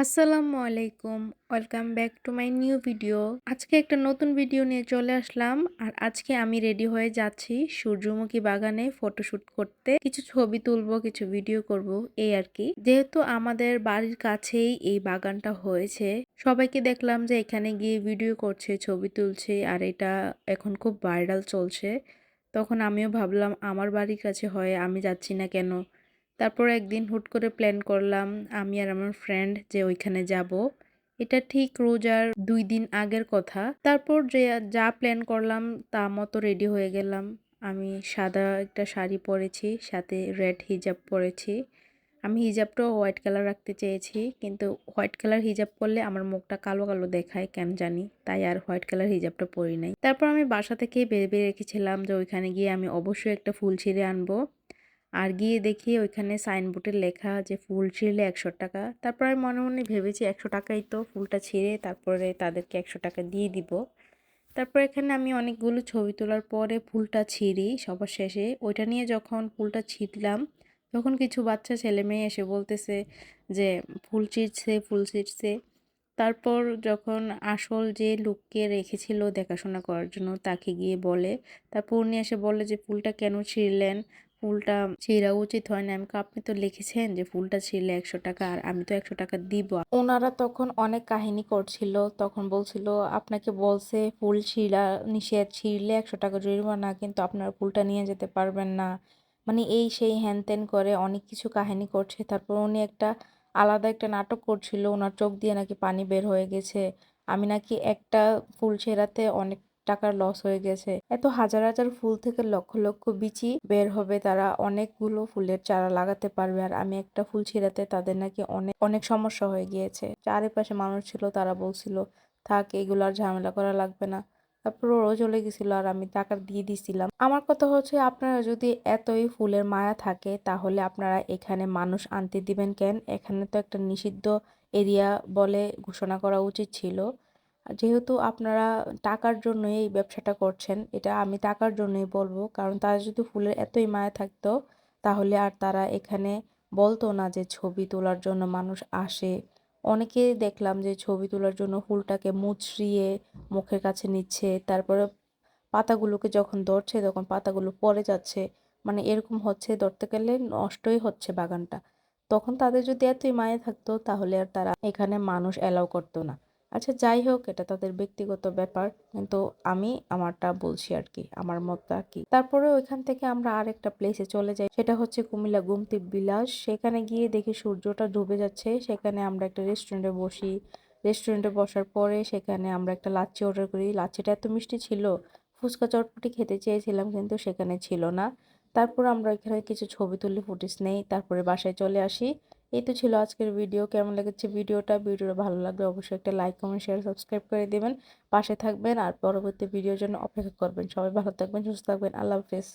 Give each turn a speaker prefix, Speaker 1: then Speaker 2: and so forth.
Speaker 1: আসসালামু আলাইকুম। Welcome back to my new video. আজকে একটা নতুন ভিডিও নিয়ে চলে আসলাম। আর আজকে আমি রেডি হয়ে যাচ্ছি সূর্যমুখী বাগানে ফটোশুট করতে। কিছু ছবি তুলবো, কিছু ভিডিও করব, এই আর কি। যেহেতু আমাদের বাড়ির কাছেই এই বাগানটা হয়েছে, সবাইকে দেখলাম যে এখানে গিয়ে ভিডিও করছে, ছবি তুলছে, আর এটা এখন খুব ভাইরাল চলছে। তখন আমিও ভাবলাম আমার বাড়ির কাছে হয়, আমি যাচ্ছি না কেন। তারপর একদিন হুট করে প্ল্যান করলাম আমি আর আমার ফ্রেন্ড যে ওইখানে যাব। এটা ঠিক রোজার ২ দিন আগের কথা। তারপর যে যা প্ল্যান করলাম তা মতো রেডি হয়ে গেলাম। আমি সাদা একটা শাড়ি পরেছি, সাথে রেড হিজাব পরেছি। আমি হিজাবটাও হোয়াইট কালার রাখতে চেয়েছি, কিন্তু হোয়াইট কালার হিজাব পরলে আমার মুখটা কালো কালো দেখায় কেন জানি, তাই আর হোয়াইট কালার হিজাবটা পরি নাই। তারপর আমি বাসা থেকে ভেবে রেখেছিলাম যে ওইখানে গিয়ে আমি অবশ্যই একটা ফুল ছিঁড়ে আনবো। আর গিয়ে দেখি ওইখানে সাইনবোর্ডে লেখা যে ফুল ছিঁড়লে ১০০ টাকা। তারপর আমি মনে মনে ভেবেছি ১০০ টাকাই তো, ফুলটা ছিঁড়ে তারপরে তাদেরকে ১০০ টাকা দিয়ে দিব। তারপর এখানে আমি অনেকগুলো ছবি তোলার পরে ফুলটা ছিঁড়ি সবার শেষে। ওইটা নিয়ে যখন ফুলটা ছিঁড়লাম, তখন কিছু বাচ্চা ছেলে মেয়ে এসে বলতেছে যে ফুল ছিঁড়ছে, ফুল ছিঁড়ছে। তারপর যখন আসল যে লোককে রেখেছিল দেখাশোনা করার জন্য তাকে গিয়ে বলে, তারপর উনি এসে বলে যে ফুলটা কেন ছিঁড়লেন, ফুলটা ছিঁড়া উচিত হয় না। আপনি তো লিখেছেন যে ফুলটা ছিঁড়লে ১০০ টাকা, আর আমি তো ১০০ টাকা দিব। ওনারা তখন অনেক কাহিনী করছিল, তখন বলছিল আপনাকে বলছে ফুল ছিঁড়া নিষেধ, ছিঁড়লে ১০০ টাকা জরিমানা, কিন্তু আপনারা ফুলটা নিয়ে যেতে পারবেন না। মানে এই সেই হ্যান ত্যান করে অনেক কিছু কাহিনী করছে। তারপর উনি একটা আলাদা একটা নাটক করছিল, ওনার চোখ দিয়ে নাকি পানি বের হয়ে গেছে। আমি নাকি একটা ফুল ছেঁড়াতে অনেক টাকার লস হয়ে গেছে। এত হাজার হাজার ফুল থেকে লক্ষ লক্ষ বিচি বের হবে, তারা অনেকগুলো ফুলের চারা লাগাতে পারবে। আর আমি একটা ফুল ছিঁড়াতে তাদের নাকি অনেক অনেক সমস্যা হয়ে গিয়েছে। চারিপাশে মানুষ ছিল, তারা বলছিল থাক এগুলো আর ঝামেলা করা লাগবে না। তারপর ওরও চলে গেছিল আর আমি টাকা দিয়ে দিছিলাম। আমার কথা হচ্ছে, আপনারা যদি এতই ফুলের মায়া থাকে তাহলে আপনারা এখানে মানুষ আনতে দিবেন কেন? এখানে তো একটা নিষিদ্ধ এরিয়া বলে ঘোষণা করা উচিত ছিল। যেহেতু আপনারা টাকার জন্যই এই ব্যবসাটা করছেন, এটা আমি টাকার জন্যই বলবো। কারণ তারা যদি ফুলের এতই মায়া থাকতো তাহলে আর তারা এখানে বলতো না যে ছবি তোলার জন্য মানুষ আসে। অনেকে দেখলাম যে ছবি তোলার জন্য ফুলটাকে মুচড়িয়ে মুখের কাছে নিচ্ছে, তারপরে পাতাগুলোকে যখন ধরছে তখন পাতাগুলো পড়ে যাচ্ছে। মানে এরকম হচ্ছে, ধরতে গেলে নষ্টই হচ্ছে বাগানটা। তখন তাদের যদি এতই মায়া থাকতো তাহলে আর তারা এখানে মানুষ এলাও করতো না। আচ্ছা যাই হোক, এটা তাদের ব্যক্তিগত ব্যাপার, কিন্তু আমি আমারটা বলছি আর কি, আমার মতটা আর কি। তারপরে ওইখান থেকে আমরা আরেকটা প্লেসে চলে যাই, সেটা হচ্ছে কুমিল্লা গুমতি বিলাস। সেখানে গিয়ে দেখি সূর্যটা ডুবে যাচ্ছে, সেখানে আমরা একটা রেস্টুরেন্টে বসি। রেস্টুরেন্টে বসার পরে সেখানে আমরা একটা লাচ্ছি অর্ডার করি। লাচ্ছিটা এত মিষ্টি ছিল, ফুচকা চটপটি খেতে চেয়েছিলাম কিন্তু সেখানে ছিল না। তারপর আমরা এখানে কিছু ছবি তুলি, ফুটেজ নেই, তারপরে বাসায় চলে আসি। এই তো ছিল আজকের ভিডিও। কেমন লেগেছে ভিডিওটা ভালো লাগলে অবশ্যই একটা লাইক, কমেন্ট, শেয়ার, সাবস্ক্রাইব করে দিবেন। পাশে থাকবেন আর পরবর্তী ভিডিওর জন্য অপেক্ষা করবেন। সবাই ভালো থাকবেন, সুস্থ থাকবেন। আল্লাহ হাফেজ।